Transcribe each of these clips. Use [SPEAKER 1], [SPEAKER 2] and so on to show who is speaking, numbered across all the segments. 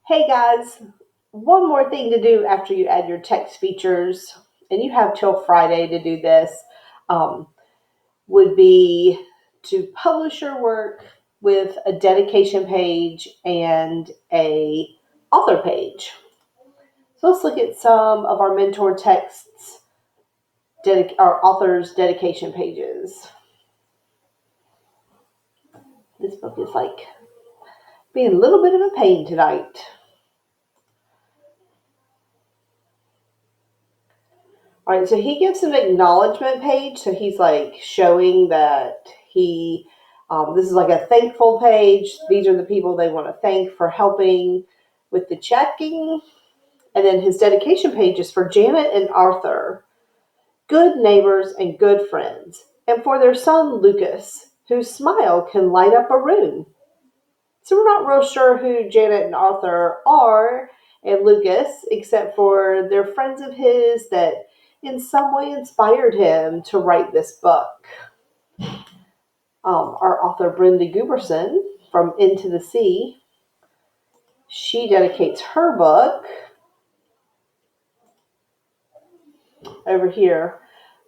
[SPEAKER 1] Hey guys, one more thing to do after you add your text features, and you have till Friday to do this, um, would be to publish your work with a dedication page and a author page. So let's look at some of our mentor texts, our authors' dedication pages. This book is like being a little bit of a pain tonight. All right, so he gives an acknowledgement page. So he's like showing that this is like a thankful page. These are the people they want to thank for helping with the checking. And then his dedication page is for Janet and Arthur, good neighbors and good friends, and for their son Lucas, whose smile can light up a room. So we're not real sure who Janet and Arthur are and Lucas, except for they're friends of his that in some way inspired him to write this book. Our author Brenda Guberson from Into the Sea, she dedicates her book over here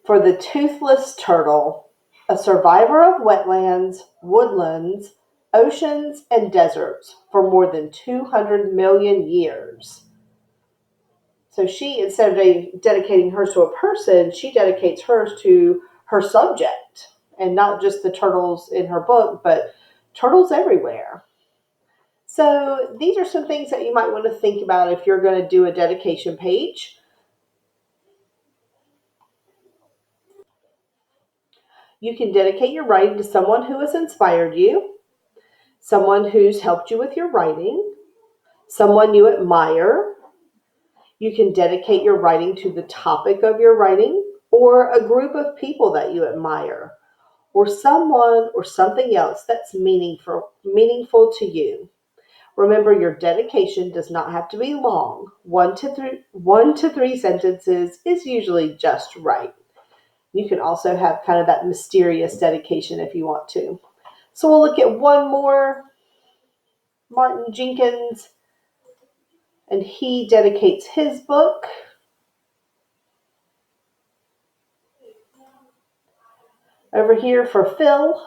[SPEAKER 1] for the toothless turtle, a survivor of wetlands, woodlands, oceans, and deserts for more than 200 million years. So she, instead of dedicating hers to a person, she dedicates hers to her subject, and not just the turtles in her book, but turtles everywhere. So these are some things that you might want to think about if you're going to do a dedication page. You can dedicate your writing to someone who has inspired you, someone who's helped you with your writing, someone you admire. You can dedicate your writing to the topic of your writing or a group of people that you admire, or someone or something else that's meaningful to you. Remember, your dedication does not have to be long. One to three sentences is usually just right. You can also have kind of that mysterious dedication if you want to. So we'll look at one more. Martin Jenkins, and he dedicates his book. Over here for Phil.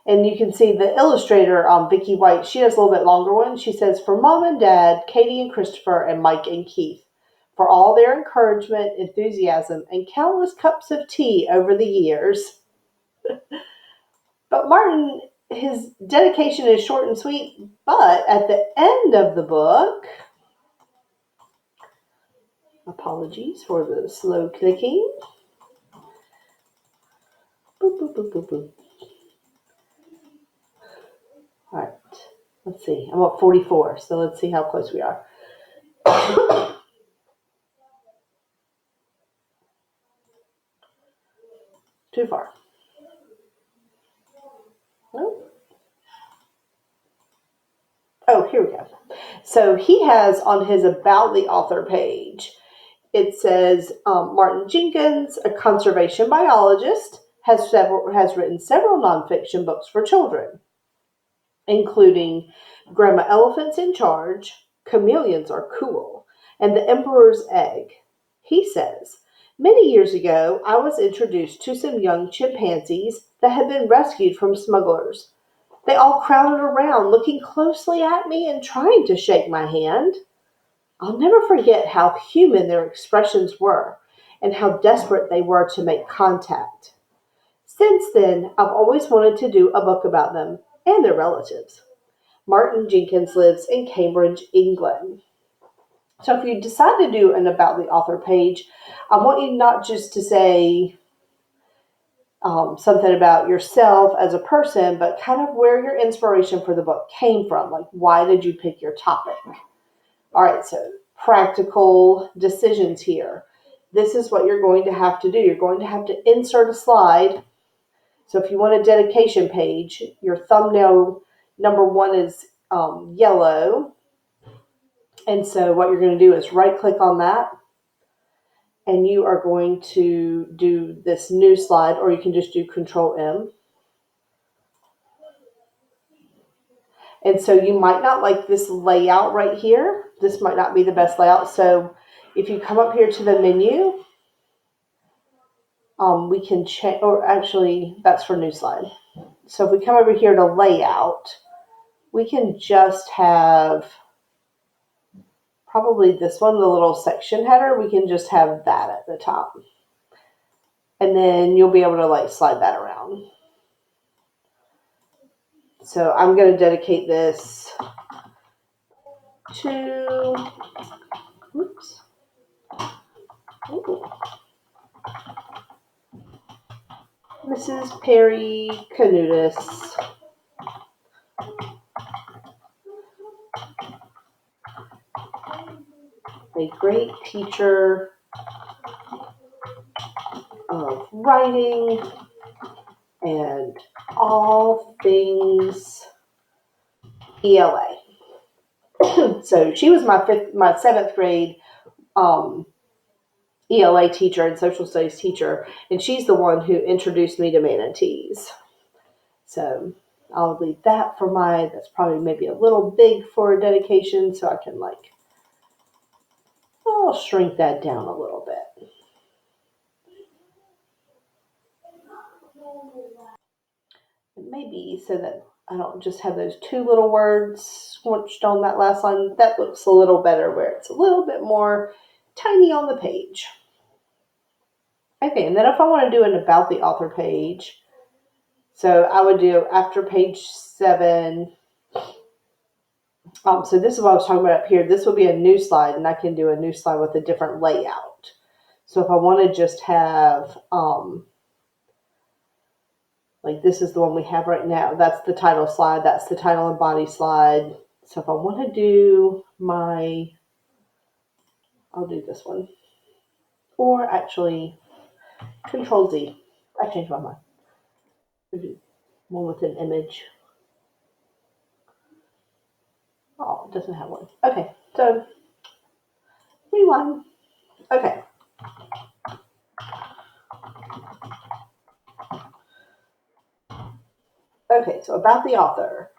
[SPEAKER 1] And you can see the illustrator, Vicky White, she has a little bit longer one. She says, for Mom and Dad, Katie and Christopher, and Mike and Keith, for all their encouragement, enthusiasm, and countless cups of tea over the years. But Martin, his dedication is short and sweet, but at the end of the book, apologies for the slow clicking. Boop, boop, boop, boop, boop. All right, let's see. I'm at 44, so let's see how close we are. Too far. Nope. Oh, here we go. So he has on his About the Author page, it says Martin Jenkins, a conservation biologist, has written several nonfiction books for children, including Grandma Elephant's in Charge, Chameleons Are Cool, and The Emperor's Egg. He says, many years ago, I was introduced to some young chimpanzees that had been rescued from smugglers. They all crowded around, looking closely at me and trying to shake my hand. I'll never forget how human their expressions were and how desperate they were to make contact. Since then, I've always wanted to do a book about them and their relatives. Martin Jenkins lives in Cambridge, England. So if you decide to do an About the Author page, I want you not just to say something about yourself as a person, but kind of where your inspiration for the book came from. Like, why did you pick your topic? All right, so practical decisions here. This is what you're going to have to do. You're going to have to insert a slide. So if you want a dedication page, your thumbnail number one is yellow. And so what you're going to do is right click on that. And you are going to do this new slide, or you can just do Control M. And so you might not like this layout right here. This might not be the best layout. So if you come up here to the menu, we can change, or actually that's for new slide. So if we come over here to layout, we can just have probably this one, the little section header. We can just have that at the top. And then you'll be able to like slide that around. So I'm going to dedicate this to, oops, ooh, Mrs. Perry Canutus. A great teacher of writing and all things ELA. So she was my seventh grade ELA teacher and social studies teacher, and she's the one who introduced me to manatees. So I'll leave that for that's probably maybe a little big for a dedication, so I can I'll shrink that down a little bit. Maybe so that I don't just have those two little words squished on that last line. That looks a little better where it's a little bit more tiny on the page. Okay, and then if I want to do an about the author page, so I would do after page 7. So this is what I was talking about up here. This will be a new slide, and I can do a new slide with a different layout. So if I want to just have, like this is the one we have right now. That's the title slide. That's the title and body slide. So if I want to do I'll do this one. Or actually, Control Z. I changed my mind. One with an image. Oh, it doesn't have one. Okay, so rewind. Okay. Okay, so about the author.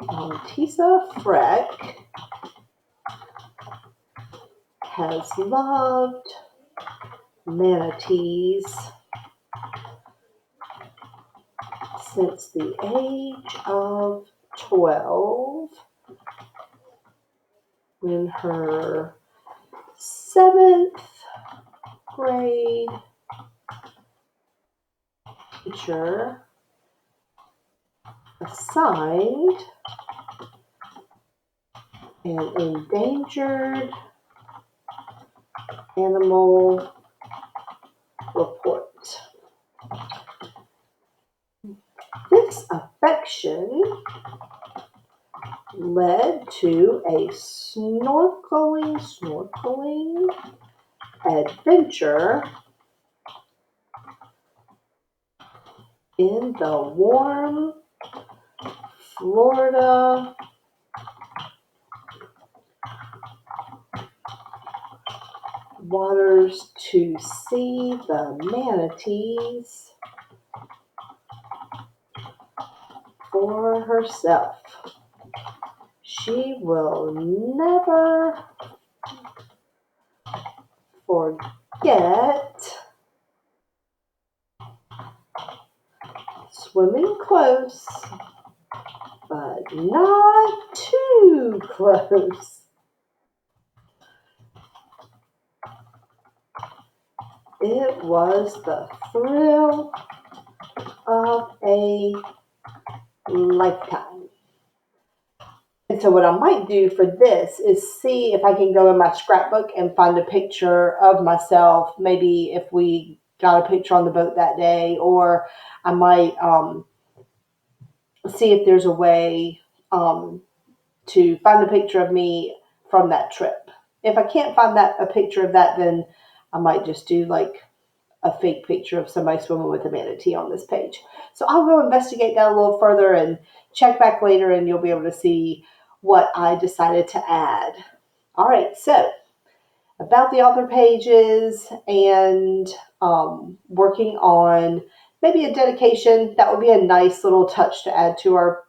[SPEAKER 1] Tisa Freck has loved manatees since the age of 12, when her 7th grade teacher assigned an endangered animal report. This affection led to a snorkeling adventure in the warm Florida waters to see the manatees for herself. She will never forget swimming close, but not too close. It was the thrill of a lifetime. And so what I might do for this is see if I can go in my scrapbook and find a picture of myself, maybe if we got a picture on the boat that day, or I might see if there's a way to find a picture of me from that trip. If I can't find a picture of that, then I might just do like a fake picture of somebody swimming with a manatee on this page. So I'll go investigate that a little further and check back later, and you'll be able to see what I decided to add. All right, so about the author pages and working on maybe a dedication. That would be a nice little touch to add to our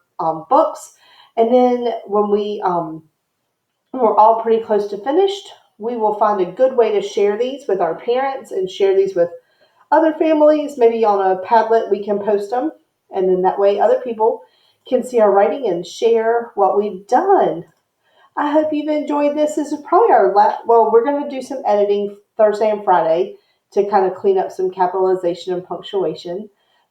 [SPEAKER 1] books. And then when we're all pretty close to finished, we will find a good way to share these with our parents and share these with other families. Maybe on a Padlet we can post them, and then that way other people can see our writing and share what we've done. I hope you've enjoyed this. This is probably our last. Well, we're going to do some editing Thursday and Friday to kind of clean up some capitalization and punctuation.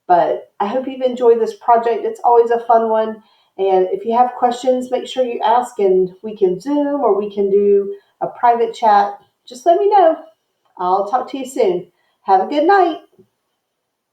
[SPEAKER 1] But I hope you've enjoyed this project. It's always a fun one. And if you have questions, make sure you ask, and we can Zoom or we can do a private chat. Just let me know. I'll talk to you soon. Have a good night.